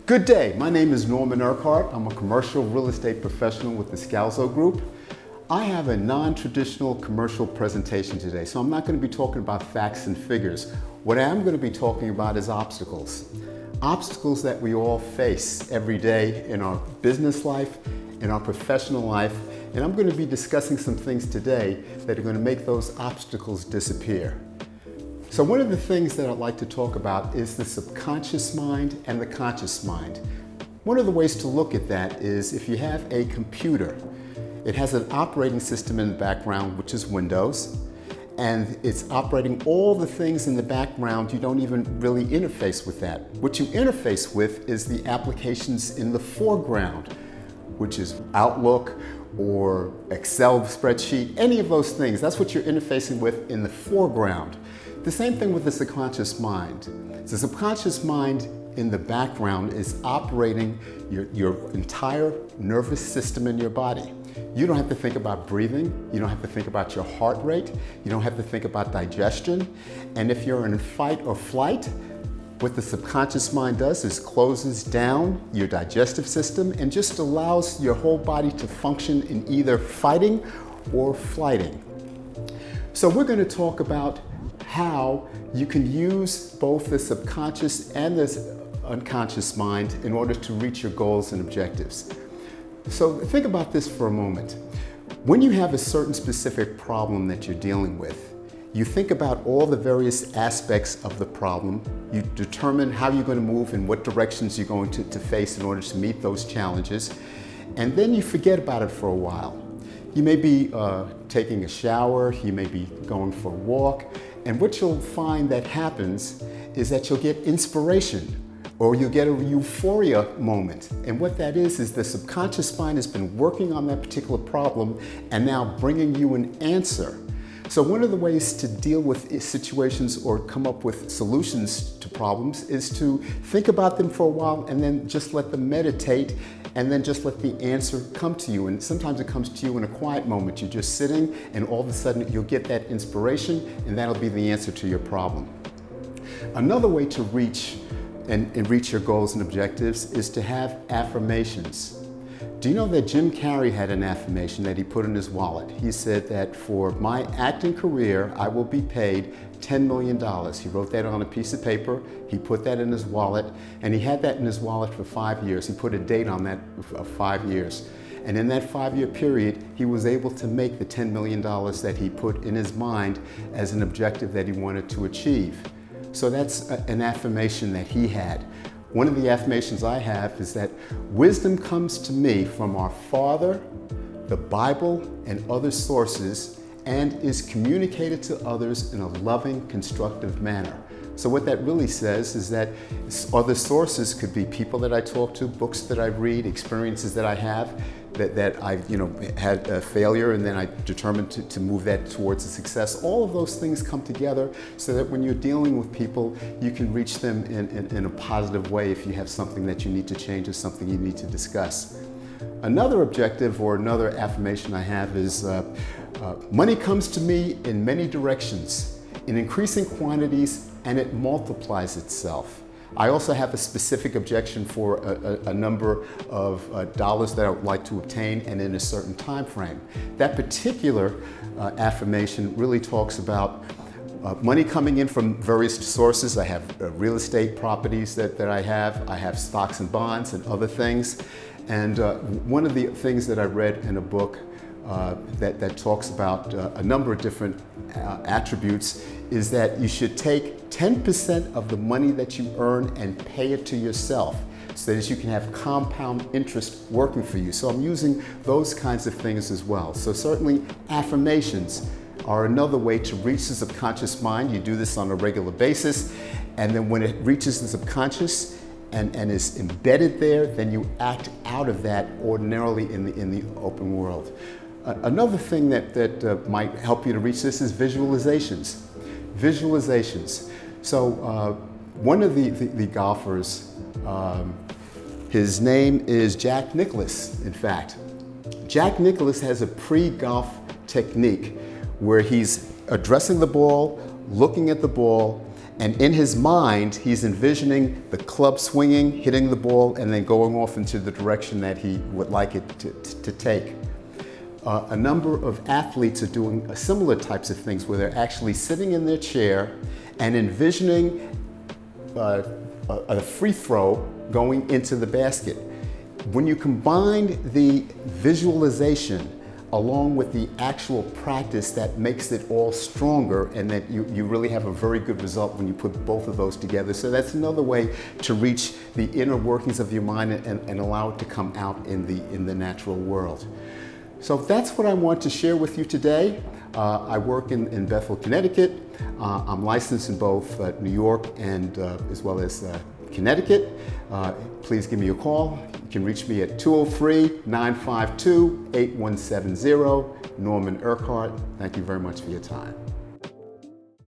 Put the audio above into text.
Good day, my name is Norman Urquhart. I'm a commercial real estate professional with the Scalzo Group. I have a non-traditional commercial presentation today, so I'm not going to be talking about facts and figures. What I am going to be talking about is obstacles. Obstacles that we all face every day in our business life, in our professional life, and I'm going to be discussing some things today that are going to make those obstacles disappear. So one of the things that I'd like to talk about is the subconscious mind and the conscious mind. One of the ways to look at that is if you have a computer, it has an operating system in the background, which is Windows, and it's operating all the things in the background. You don't even really interface with that. What you interface with is the applications in the foreground, which is Outlook or Excel spreadsheet, any of those things. That's what you're interfacing with in the foreground. The same thing with the subconscious mind. The subconscious mind in the background is operating your entire nervous system in your body. You don't have to think about breathing. You don't have to think about your heart rate. You don't have to think about digestion. And if you're in fight or flight, what the subconscious mind does is closes down your digestive system and just allows your whole body to function in either fighting or flighting. So we're going to talk about how you can use both the subconscious and the unconscious mind in order to reach your goals and objectives. So think about this for a moment. When you have a certain specific problem that you're dealing with, you think about all the various aspects of the problem. You determine how you're going to move and what directions you're going to face in order to meet those challenges. And then you forget about it for a while. You may be taking a shower, you may be going for a walk, and what you'll find that happens is that you'll get inspiration or you'll get a euphoria moment. And what that is the subconscious mind has been working on that particular problem and now bringing you an answer. So one of the ways to deal with situations or come up with solutions to problems is to think about them for a while and then just let them meditate and then just let the answer come to you. And sometimes it comes to you in a quiet moment. You're just sitting and all of a sudden you'll get that inspiration and that'll be the answer to your problem. Another way to reach your goals and objectives is to have affirmations. Do you know that Jim Carrey had an affirmation that he put in his wallet? He said that for my acting career, I will be paid $10 million. He wrote that on a piece of paper, he put that in his wallet, and he had that in his wallet for 5 years. He put a date on that of 5 years. And in that 5-year period, he was able to make the $10 million that he put in his mind as an objective that he wanted to achieve. So that's an affirmation that he had. One of the affirmations I have is that wisdom comes to me from our Father, the Bible, and other sources, and is communicated to others in a loving, constructive manner. So what that really says is that other sources could be people that I talk to, books that I read, experiences that I have, that I've had a failure and then I determined to move that towards a success. All of those things come together so that when you're dealing with people, you can reach them in a positive way if you have something that you need to change or something you need to discuss. Another objective or another affirmation I have is money comes to me in many directions, in increasing quantities, and it multiplies itself. I also have a specific objection for a number of dollars that I would like to obtain and in a certain time frame. That particular affirmation really talks about money coming in from various sources. I have real estate properties that I have stocks and bonds and other things. And one of the things that I read in a book that talks about a number of different attributes is that you should take 10% of the money that you earn and pay it to yourself so that you can have compound interest working for you. So I'm using those kinds of things as well. So certainly affirmations are another way to reach the subconscious mind. You do this on a regular basis, and then when it reaches the subconscious and is embedded there, then you act out of that ordinarily in the open world. Another thing that might help you to reach this is visualizations. Visualizations. So one of the golfers, his name is Jack Nicklaus, in fact. Jack Nicklaus has a pre-golf technique where he's addressing the ball, looking at the ball, And in his mind, he's envisioning the club swinging, hitting the ball, and then going off into the direction that he would like it to take. A number of athletes are doing similar types of things where they're actually sitting in their chair and envisioning a free throw going into the basket. When you combine the visualization along with the actual practice, that makes it all stronger, and that you really have a very good result when you put both of those together. So that's another way to reach the inner workings of your mind and allow it to come out in the natural world. So that's what I want to share with you today. I work in Bethel, Connecticut. I'm licensed in both New York and as well as Connecticut. Please give me a call. You can reach me at 203-952-8170. Norman Urquhart. Thank you very much for your time.